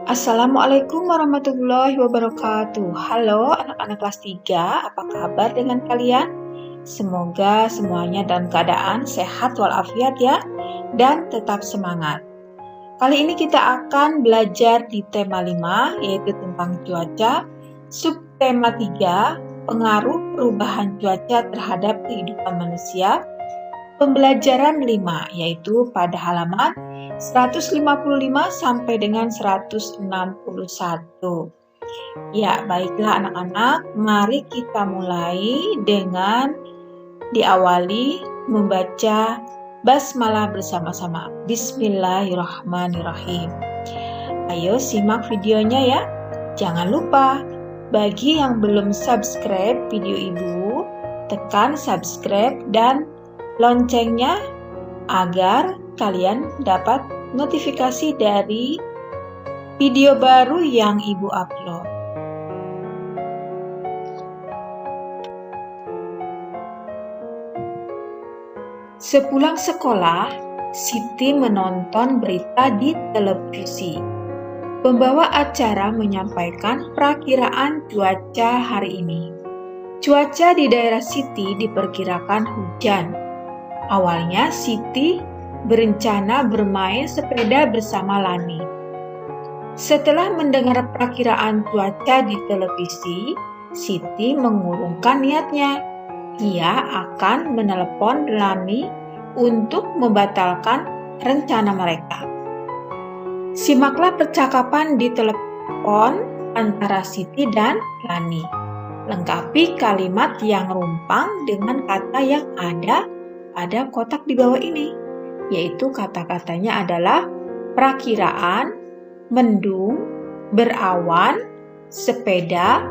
Assalamualaikum warahmatullahi wabarakatuh. Halo anak-anak kelas 3, apa kabar dengan kalian? Semoga semuanya dalam keadaan sehat walafiat ya, dan tetap semangat. Kali ini kita akan belajar di tema 5, yaitu tentang cuaca, subtema 3, pengaruh perubahan cuaca terhadap kehidupan manusia, pembelajaran 5, yaitu pada halaman 155 sampai dengan 161. Ya, baiklah anak-anak, mari kita mulai dengan diawali membaca basmalah bersama-sama. Bismillahirrahmanirrahim. Ayo simak videonya ya. Jangan lupa, bagi yang belum subscribe video Ibu, tekan subscribe dan loncengnya agar kalian dapat notifikasi dari video baru yang Ibu upload. Sepulang sekolah, Siti menonton berita di televisi. Pembawa acara menyampaikan perakiraan cuaca hari ini. Cuaca di daerah Siti diperkirakan hujan. Awalnya Siti berencana bermain sepeda bersama Lani. Setelah mendengar perakiraan cuaca di televisi, Siti mengurungkan niatnya. Ia akan menelepon Lani untuk membatalkan rencana mereka. Simaklah percakapan di telepon antara Siti dan Lani. Lengkapi kalimat yang rumpang dengan kata yang ada pada kotak di bawah ini, yaitu kata-katanya adalah perakiraan, mendung, berawan, sepeda,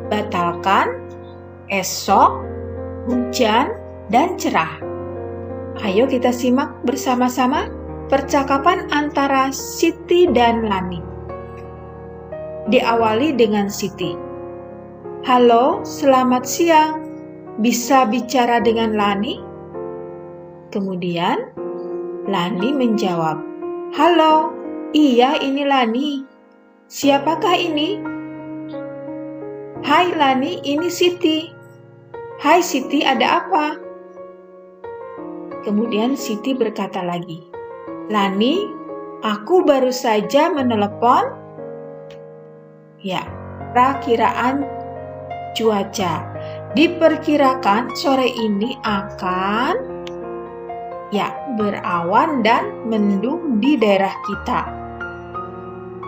batalkan, esok, hujan, dan cerah. Ayo kita simak bersama-sama percakapan antara Siti dan Lani. Diawali dengan Siti. Halo, selamat siang. Bisa bicara dengan Lani? Kemudian, Lani menjawab, halo, iya ini Lani. Siapakah ini? Hai Lani, ini Siti. Hai Siti, ada apa? Kemudian Siti berkata lagi, Lani, aku baru saja menelepon. Ya, perakiraan cuaca. Diperkirakan sore ini akan berawan dan mendung di daerah kita.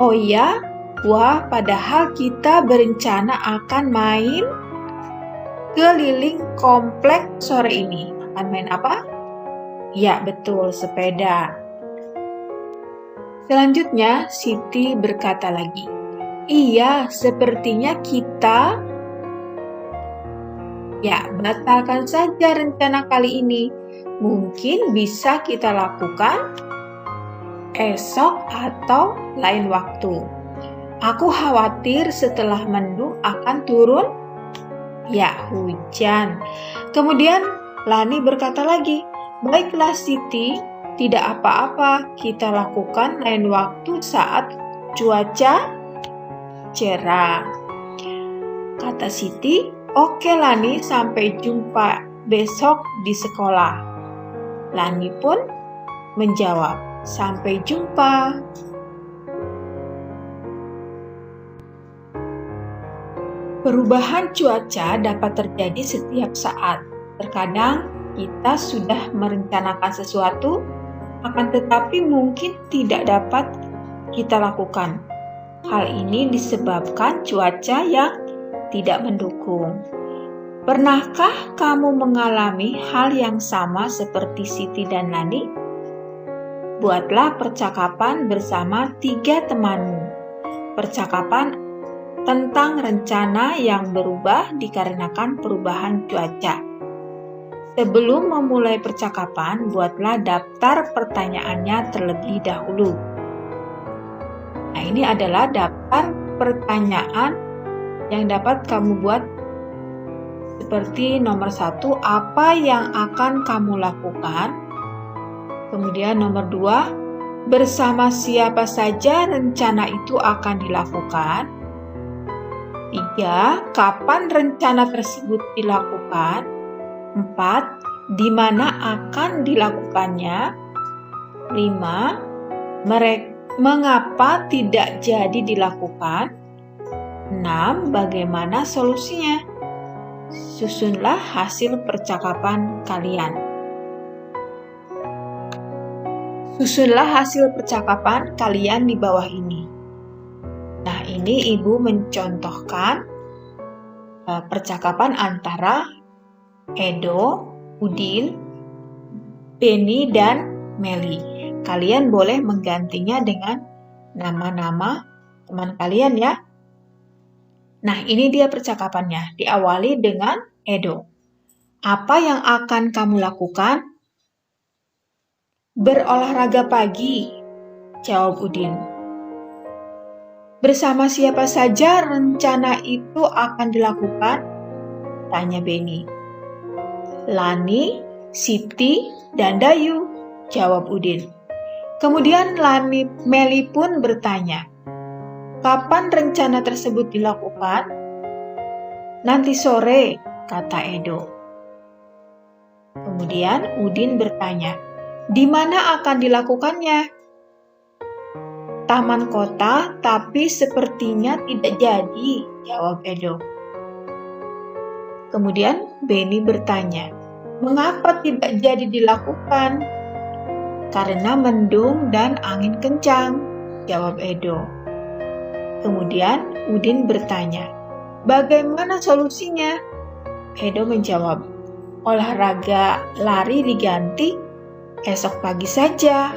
Oh iya? Wah, padahal kita berencana akan main keliling komplek sore ini. Akan main apa? Ya, betul, sepeda. Selanjutnya, Siti berkata lagi, iya, sepertinya kita batalkan saja rencana kali ini. Mungkin bisa kita lakukan esok atau lain waktu. Aku khawatir setelah mendung akan turun hujan. Kemudian Lani berkata lagi, baiklah Siti, tidak apa-apa, kita lakukan lain waktu saat cuaca cerah. Kata Siti, oke Lani, sampai jumpa besok di sekolah. Lani pun menjawab, sampai jumpa. Perubahan cuaca dapat terjadi setiap saat. Terkadang kita sudah merencanakan sesuatu, akan tetapi mungkin tidak dapat kita lakukan. Hal ini disebabkan cuaca yang tidak mendukung. Pernahkah kamu mengalami hal yang sama seperti Siti dan Lani? Buatlah percakapan bersama 3 temanmu. Percakapan tentang rencana yang berubah dikarenakan perubahan cuaca. Sebelum memulai percakapan, buatlah daftar pertanyaannya terlebih dahulu. Nah, ini adalah daftar pertanyaan yang dapat kamu buat. Seperti nomor 1, apa yang akan kamu lakukan? Kemudian nomor 2, Bersama siapa saja rencana itu akan dilakukan? 3. Kapan rencana tersebut dilakukan? 4. Di mana akan dilakukannya? 5. Mengapa tidak jadi dilakukan? 6. Bagaimana solusinya? Susunlah hasil percakapan kalian. Susunlah hasil percakapan kalian di bawah ini. Nah, ini Ibu mencontohkan percakapan antara Edo, Udin, Benny, dan Meli. Kalian boleh menggantinya dengan nama-nama teman kalian ya. Nah, ini dia percakapannya. Diawali dengan Edo. Apa yang akan kamu lakukan? Berolahraga pagi, jawab Udin. Bersama siapa saja rencana itu akan dilakukan? Tanya Benny. Lani, Siti, dan Dayu, jawab Udin. Kemudian Meli pun bertanya, kapan rencana tersebut dilakukan? Nanti sore, kata Edo. Kemudian Udin bertanya, di mana akan dilakukannya? Taman kota, tapi sepertinya tidak jadi, jawab Edo. Kemudian Benny bertanya, mengapa tidak jadi dilakukan? Karena mendung dan angin kencang, jawab Edo. Kemudian Udin bertanya, bagaimana solusinya? Edo menjawab, olahraga lari diganti esok pagi saja.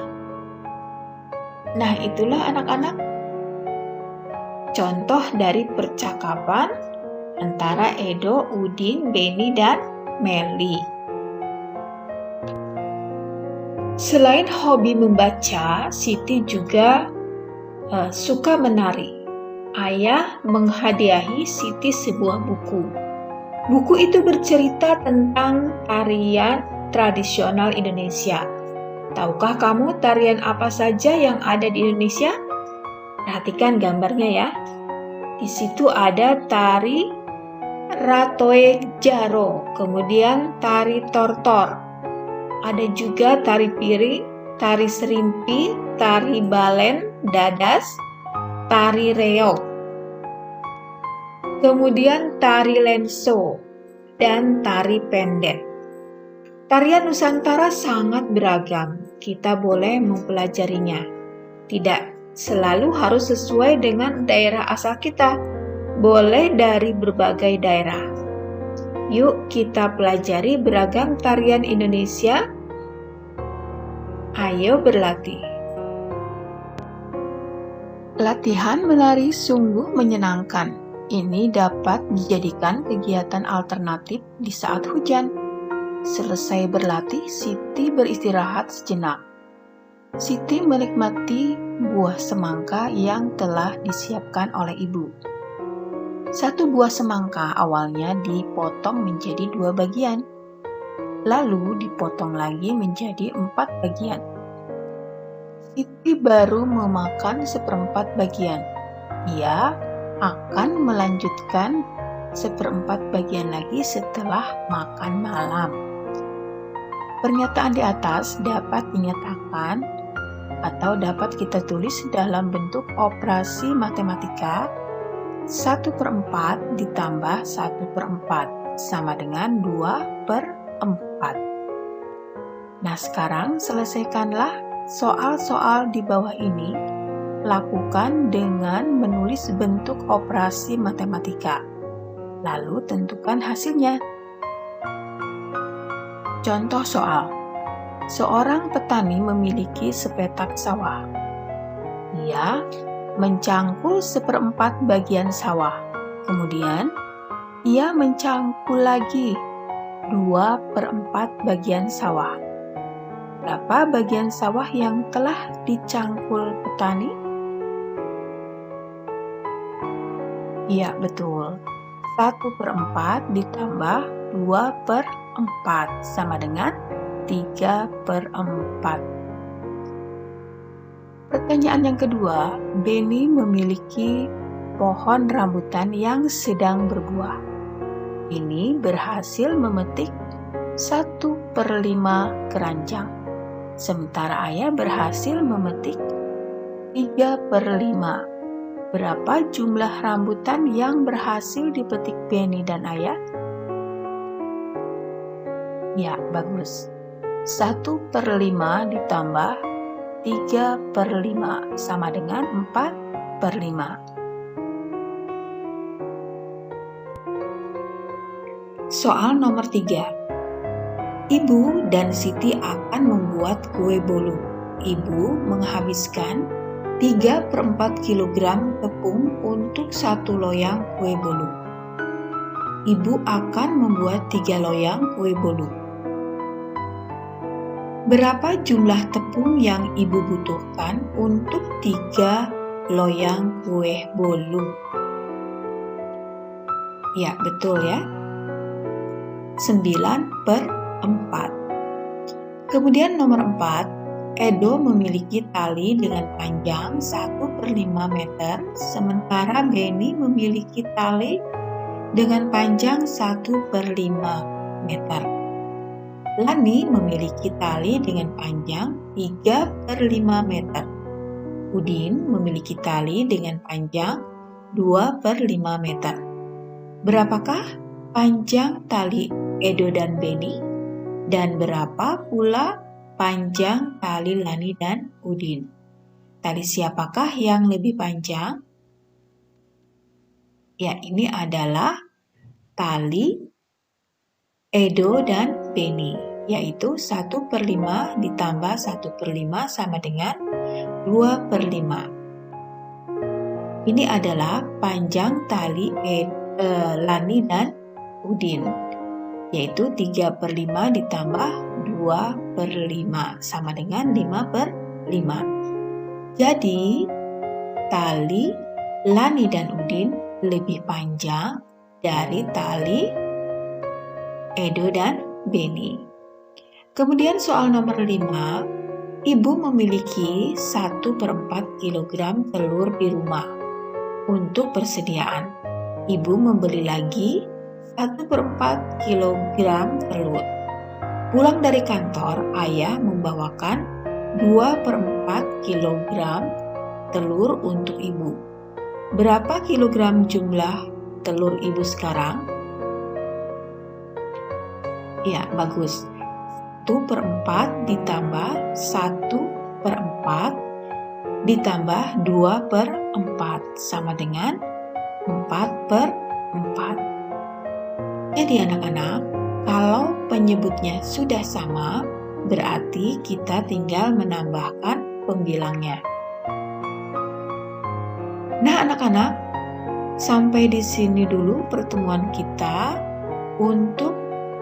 Nah, itulah anak-anak contoh dari percakapan antara Edo, Udin, Benny, dan Meli. Selain hobi membaca, Siti juga suka menari. Ayah menghadiahi Siti sebuah buku. Buku itu bercerita tentang tarian tradisional Indonesia. Tahukah kamu tarian apa saja yang ada di Indonesia? Perhatikan gambarnya ya. Di situ ada tari Ratoe Jaro, kemudian tari Tortor. Ada juga tari piring, tari serimpi, tari balen, dadas, tari reog, kemudian tari lenso, dan tari pendet. Tarian Nusantara sangat beragam, kita boleh mempelajarinya. Tidak selalu harus sesuai dengan daerah asal kita, boleh dari berbagai daerah. Yuk kita pelajari beragam tarian Indonesia. Ayo berlatih. Latihan menari sungguh menyenangkan. Ini dapat dijadikan kegiatan alternatif di saat hujan. Selesai berlatih, Siti beristirahat sejenak. Siti menikmati buah semangka yang telah disiapkan oleh ibu. Satu buah semangka awalnya dipotong menjadi 2 bagian, lalu dipotong lagi menjadi 4 bagian. Siti baru memakan 1/4 bagian. Ia akan melanjutkan 1/4 bagian lagi setelah makan malam. Pernyataan di atas dapat dinyatakan atau dapat kita tulis dalam bentuk operasi matematika 1/4 ditambah 1/4 sama dengan 2/4. Nah, sekarang selesaikanlah soal-soal di bawah ini. Lakukan dengan menulis bentuk operasi matematika. Lalu tentukan hasilnya. Contoh soal. Seorang petani memiliki sepetak sawah. Ia mencangkul 1/4 bagian sawah. Kemudian, ia mencangkul lagi 2/4 bagian sawah. Berapa bagian sawah yang telah dicangkul petani? Iya, betul. 1/4 ditambah 2/4 sama dengan 3/4. Pertanyaan yang kedua, Beni memiliki pohon rambutan yang sedang berbuah. Beni berhasil memetik 1/5 keranjang, sementara ayah berhasil memetik 3/5. Berapa jumlah rambutan yang berhasil dipetik Beni dan ayah? Ya, bagus. 1/5 ditambah 3/5 sama dengan 4/5. Soal nomor 3. Ibu dan Siti akan membuat kue bolu. Ibu menghabiskan 3/4 kilogram tepung untuk 1 loyang kue bolu. Ibu akan membuat 3 loyang kue bolu. Berapa jumlah tepung yang ibu butuhkan untuk 3 loyang kue bolu? Ya, betul ya. 9/4. Kemudian nomor 4. Edo memiliki tali dengan panjang 1/5 meter, sementara Beni memiliki tali dengan panjang 1/5 meter. Lani memiliki tali dengan panjang 3/5 meter. Udin memiliki tali dengan panjang 2/5 meter. Berapakah panjang tali Edo dan Beni? Dan berapa pula panjang tali Lani dan Udin? Tali siapakah yang lebih panjang? Ya, ini adalah tali Edo dan Beni, yaitu 1/5 ditambah 1/5 sama dengan 2/5. Ini adalah panjang tali Lani dan Udin, yaitu 3/5 ditambah 2/5 sama dengan 5/5. Jadi, tali Lani dan Udin lebih panjang dari tali Edo dan Beni. Kemudian soal nomor 5, ibu memiliki 1/4 kilogram telur di rumah. Untuk persediaan, ibu membeli lagi 1/4 kilogram telur. Pulang dari kantor, ayah membawakan 2/4 kilogram telur untuk ibu. Berapa kilogram jumlah telur ibu sekarang? Ya, bagus. 1/4 ditambah 1/4 ditambah 2/4 sama dengan 4/4. Jadi anak-anak, kalau penyebutnya sudah sama, berarti kita tinggal menambahkan pembilangnya. Nah anak-anak, sampai di sini dulu pertemuan kita untuk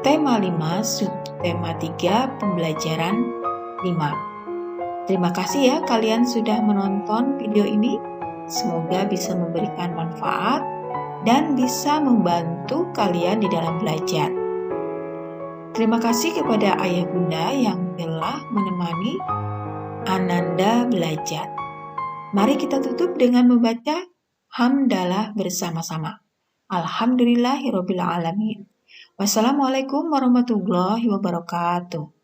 tema 5, subtema 3, pembelajaran 5. Terima kasih ya kalian sudah menonton video ini. Semoga bisa memberikan manfaat dan bisa membantu kalian di dalam belajar. Terima kasih kepada ayah bunda yang telah menemani Ananda belajar. Mari kita tutup dengan membaca hamdalah bersama-sama. Alhamdulillahirobbilalamin. Wassalamualaikum warahmatullahi wabarakatuh.